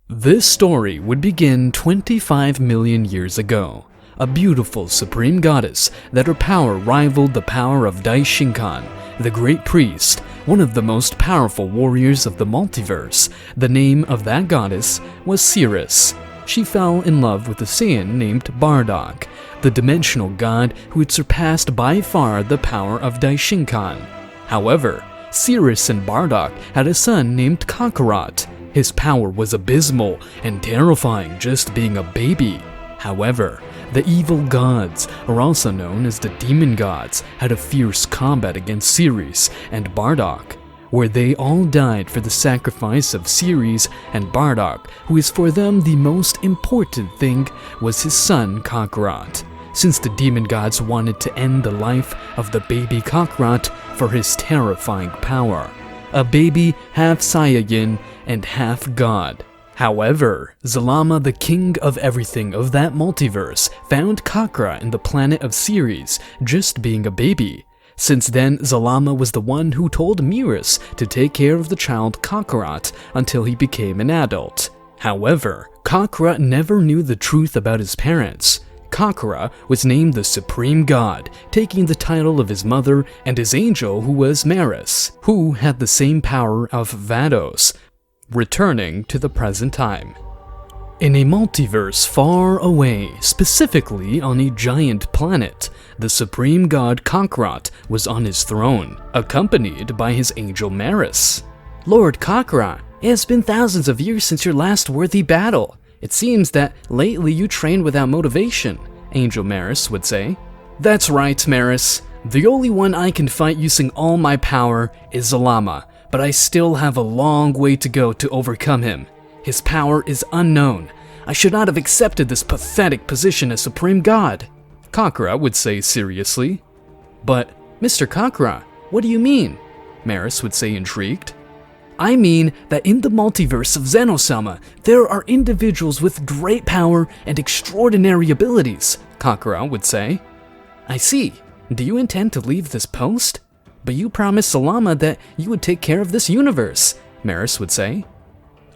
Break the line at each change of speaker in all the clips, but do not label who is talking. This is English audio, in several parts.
This story would begin 25 million years ago. A beautiful supreme goddess that her power rivaled the power of Daishinkan, the great priest, one of the most powerful warriors of the multiverse. The name of that goddess was Ciris. She fell in love with a Saiyan named Bardock, the dimensional god who had surpassed by far the power of Daishinkan. However, Ciris and Bardock had a son named Kakarot. His power was abysmal and terrifying just being a baby. However, the evil gods, or also known as the demon gods, had a fierce combat against Ciris and Bardock, where they all died for the sacrifice of Ciris and Bardock, who is for them the most important thing was his son Kakarot, since the demon gods wanted to end the life of the baby Kakarot for his terrifying power. A baby half Saiyajin and half god. However, Zalama, the king of everything of that multiverse, found Kakarot in the planet of Ciris, just being a baby. Since then, Zalama was the one who told Miris to take care of the child Kakarot until he became an adult. However, Kakarot never knew the truth about his parents. Kakarot was named the Supreme God, taking the title of his mother and his angel who was Maris, who had the same power of Vados. Returning to the present time. In a multiverse far away, specifically on a giant planet, the supreme god Kakarot was on his throne, accompanied by his angel Maris.
Lord Kakarot, it has been thousands of years since your last worthy battle. It seems that lately you trained without motivation, Angel Maris would say.
That's right, Maris. The only one I can fight using all my power is Zalama, but I still have a long way to go to overcome him. His power is unknown. I should not have accepted this pathetic position as Supreme God, Kakarot would say seriously.
But, Mr. Kakarot, what do you mean?
Maris would say intrigued.
I mean that in the multiverse of Zeno-sama, there are individuals with great power and extraordinary abilities, Kakarot would say.
I see. Do you intend to leave this post? But you promised Zalama that you would take care of this universe, Maris would say.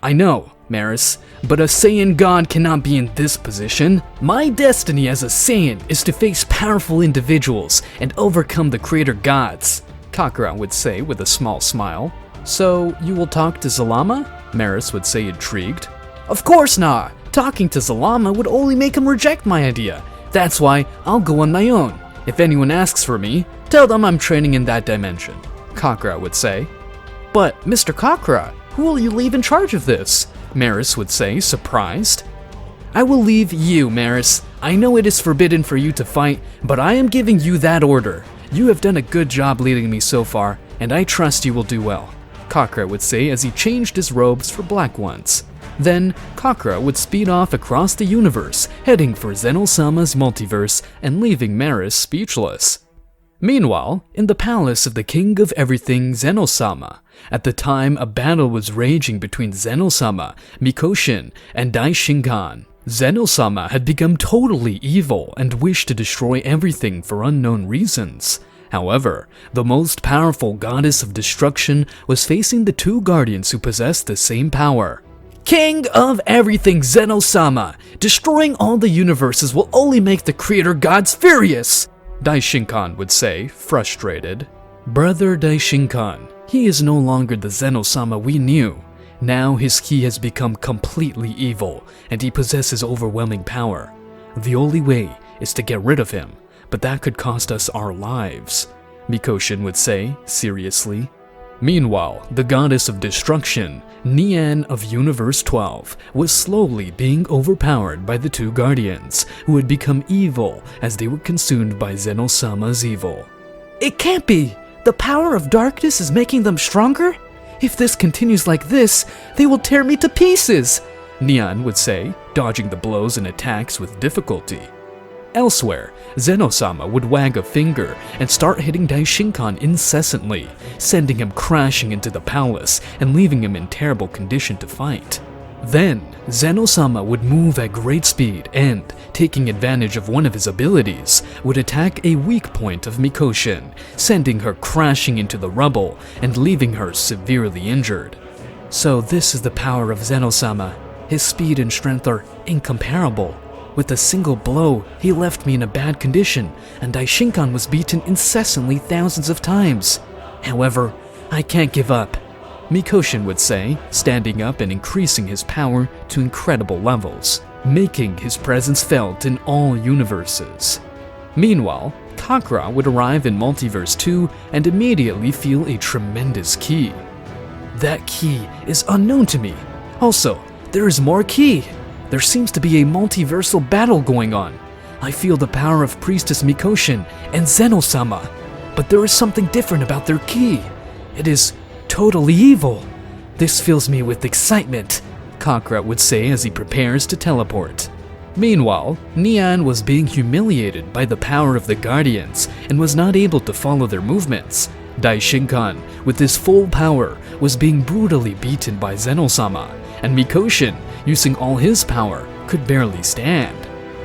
I know, Maris, but a Saiyan god cannot be in this position. My destiny as a Saiyan is to face powerful individuals and overcome the creator gods,
Kakarot would say with a small smile. So, you will talk to Zalama? Maris would say intrigued.
Of course not! Talking to Zalama would only make him reject my idea. That's why I'll go on my own. If anyone asks for me, tell them I'm training in that dimension,
Kakarot would say.
But, Mr. Kakarot, who will you leave in charge of this?
Maris would say, surprised.
I will leave you, Maris. I know it is forbidden for you to fight, but I am giving you that order. You have done a good job leading me so far, and I trust you will do well, Kakarot would say as he changed his robes for black ones. Then, Kakarot would speed off across the universe, heading for Zeno-sama's multiverse and leaving Maris speechless. Meanwhile, in the palace of the king of everything, Zeno-sama, at the time a battle was raging between Zeno-sama, Mikoshin, and Daishinkan. Zeno-sama had become totally evil and wished to destroy everything for unknown reasons. However, the most powerful goddess of destruction was facing the two guardians who possessed the same power. King of everything, Zeno-sama! Destroying all the universes will only make the creator gods furious!
Daishinkan would say, frustrated.
Brother Daishinkan, he is no longer the Zeno-sama we knew. Now his ki has become completely evil, and he possesses overwhelming power. The only way is to get rid of him, but that could cost us our lives, Mikoshin would say, seriously. Meanwhile, the goddess of destruction, Nian of Universe 12, was slowly being overpowered by the two guardians, who had become evil as they were consumed by Zeno-sama's evil. It can't be! The power of darkness is making them stronger? If this continues like this, they will tear me to pieces! Nian would say, dodging the blows and attacks with difficulty. Elsewhere, Zeno-sama would wag a finger and start hitting Daishinkan incessantly, sending him crashing into the palace and leaving him in terrible condition to fight. Then, Zeno-sama would move at great speed and, taking advantage of one of his abilities, would attack a weak point of Mikoshin, sending her crashing into the rubble and leaving her severely injured. So this is the power of Zeno-sama. His speed and strength are incomparable. With a single blow, he left me in a bad condition, and Daishinkan was beaten incessantly thousands of times. However, I can't give up, Mikoshin would say, standing up and increasing his power to incredible levels, making his presence felt in all universes. Meanwhile, Kakra would arrive in Multiverse 2 and immediately feel a tremendous ki. That ki is unknown to me. Also, there is more ki. There seems to be a multiversal battle going on. I feel the power of Priestess Mikoshin and Zeno-sama, but there is something different about their ki. It is totally evil. This fills me with excitement, Kakra would say as he prepares to teleport. Meanwhile, Nian was being humiliated by the power of the Guardians and was not able to follow their movements. Daishinkan, with his full power, was being brutally beaten by Zeno-sama, and Mikoshin, using all his power, could barely stand.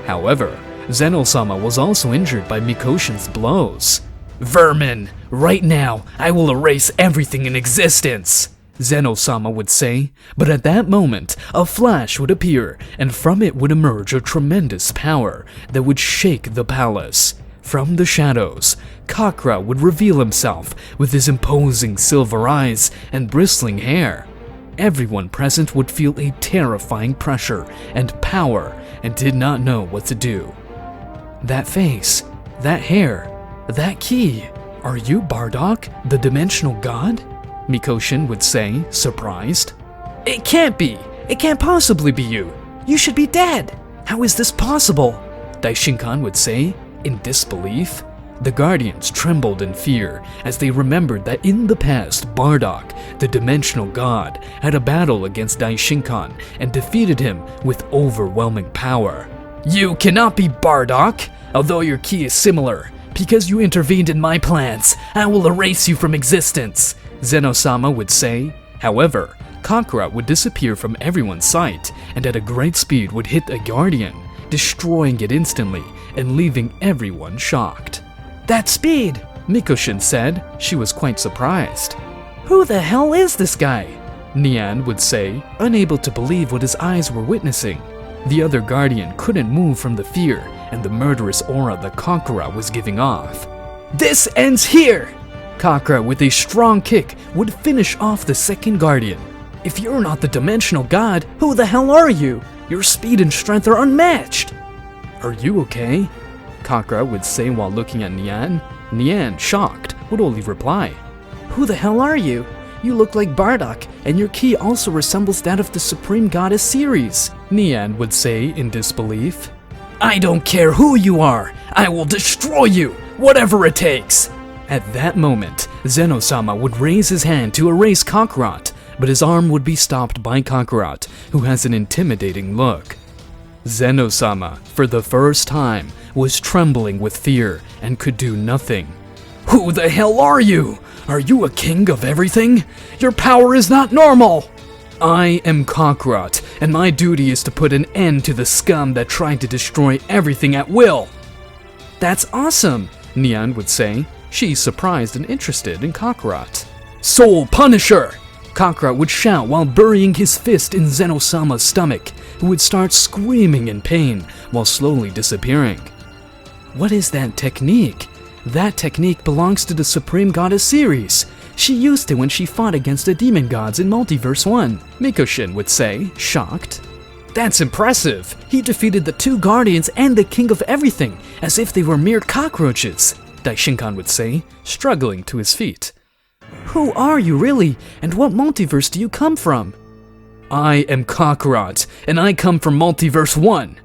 However, Zeno-sama was also injured by Mikoshin's blows. "Vermin! Right now, I will erase everything in existence!" Zeno-sama would say, but at that moment, a flash would appear, and from it would emerge a tremendous power that would shake the palace. From the shadows, Kakra would reveal himself with his imposing silver eyes and bristling hair. Everyone present would feel a terrifying pressure and power and did not know what to do. That face, that hair, that ki. Are you Bardock, the dimensional god? Mikoshin would say, surprised. It can't be! It can't possibly be you! You should be dead! How is this possible? Daishinkan would say, in disbelief. The Guardians trembled in fear as they remembered that in the past, Bardock, the dimensional god, had a battle against Daishinkan and defeated him with overwhelming power. You cannot be Bardock, although your ki is similar. Because you intervened in my plans, I will erase you from existence, Zeno-sama would say. However, Kakra would disappear from everyone's sight and at a great speed would hit a Guardian, destroying it instantly and leaving everyone shocked. That speed, Mikoshin said. She was quite surprised. Who the hell is this guy? Nian would say, unable to believe what his eyes were witnessing. The other Guardian couldn't move from the fear and the murderous aura that Kakra was giving off. This ends here! Kakra, with a strong kick, would finish off the second Guardian. If you're not the dimensional god, who the hell are you? Your speed and strength are unmatched. Are you okay? Kakra would say while looking at Nian. Nian, shocked, would only reply, Who the hell are you? You look like Bardock, and your ki also resembles that of the supreme goddess Ciris, Nian would say in disbelief. I don't care who you are! I will destroy you, whatever it takes! At that moment, Zeno-sama would raise his hand to erase Kakarot, but his arm would be stopped by Kakarot, who has an intimidating look. Zeno-sama, for the first time, was trembling with fear and could do nothing. Who the hell are you? Are you a king of everything? Your power is not normal! I am Kakarot, and my duty is to put an end to the scum that tried to destroy everything at will. That's awesome, Nian would say. She's surprised and interested in Kakarot. Soul Punisher! Kakarot would shout while burying his fist in Zeno-sama's stomach, who would start screaming in pain while slowly disappearing. What is that technique? That technique belongs to the Supreme Goddess Ciris. She used it when she fought against the demon gods in Multiverse 1, Mikoshin would say, shocked. That's impressive! He defeated the two Guardians and the King of Everything, as if they were mere cockroaches, Daishinkan would say, struggling to his feet. Who are you really, and what multiverse do you come from? I am Kakarot, and I come from Multiverse 1.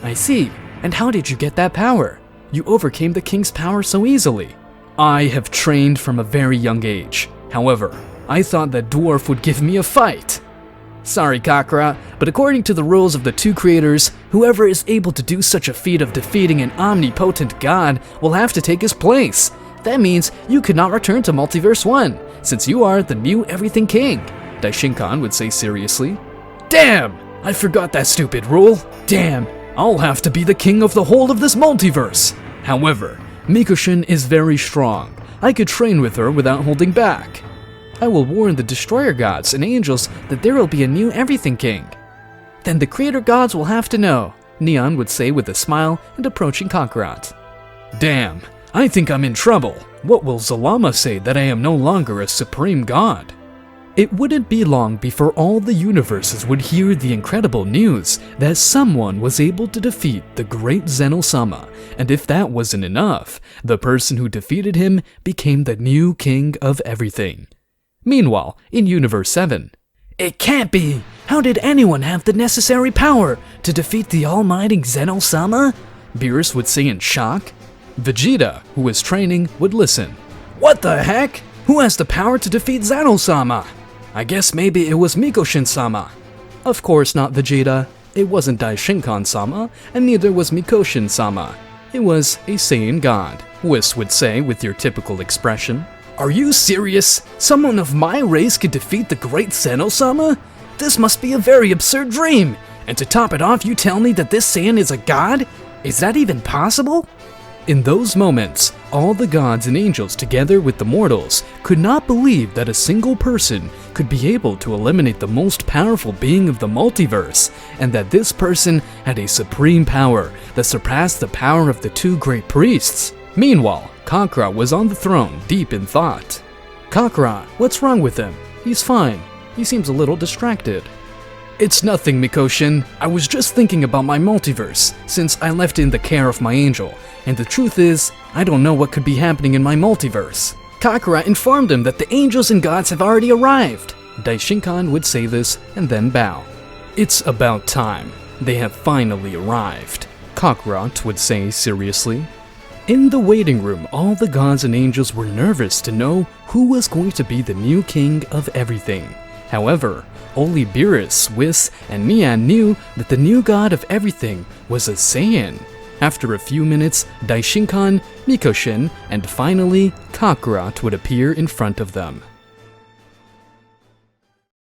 I see, and how did you get that power? You overcame the King's power so easily. I have trained from a very young age. However, I thought that Dwarf would give me a fight. Sorry, Kakra, but according to the rules of the two creators, whoever is able to do such a feat of defeating an omnipotent god will have to take his place. That means you could not return to Multiverse 1, since you are the new Everything King, Daishinkan would say seriously. Damn! I forgot that stupid rule. Damn, I'll have to be the king of the whole of this multiverse. However, Mikoshin is very strong. I could train with her without holding back. I will warn the Destroyer Gods and Angels that there will be a new Everything King. Then the creator gods will have to know, Neon would say with a smile and approaching Kakarot.
Damn, I think I'm in trouble. What will Zalama say that I am no longer a supreme god? It wouldn't be long before all the universes would hear the incredible news that someone was able to defeat the great Zeno-sama, and if that wasn't enough, the person who defeated him became the new king of everything. Meanwhile, in Universe 7,
It can't be! How did anyone have the necessary power to defeat the almighty Zeno-sama?
Beerus would say in shock. Vegeta, who was training, would listen.
What the heck? Who has the power to defeat Zeno-sama? I guess maybe it was Mikoshin-sama.
Of course not, Vegeta. It wasn't Daishinkan-sama, and neither was Mikoshin-sama. It was a Saiyan god, Whis would say with your typical expression.
Are you serious? Someone of my race could defeat the great Zeno-sama? This must be a very absurd dream. And to top it off, you tell me that this Saiyan is a god? Is that even possible?
In those moments, all the gods and angels together with the mortals could not believe that a single person could be able to eliminate the most powerful being of the multiverse, and that this person had a supreme power that surpassed the power of the two great priests. Meanwhile, Kakarot was on the throne, deep in thought.
Kakarot, what's wrong with him? He's fine. He seems a little distracted.
It's nothing, Mikoshin. I was just thinking about my multiverse, since I left it in the care of my angel. And the truth is, I don't know what could be happening in my multiverse.
Kakarot informed him that the angels and gods have already arrived.
Daishinkan would say this and then bow. It's about time. They have finally arrived, Kakarot would say seriously. In the waiting room, all the gods and angels were nervous to know who was going to be the new king of everything. However, only Beerus, Whis, and Neon knew that the new god of everything was a Saiyan. After a few minutes, Daishinkan, Mikoshin, and finally Kakarot would appear in front of them.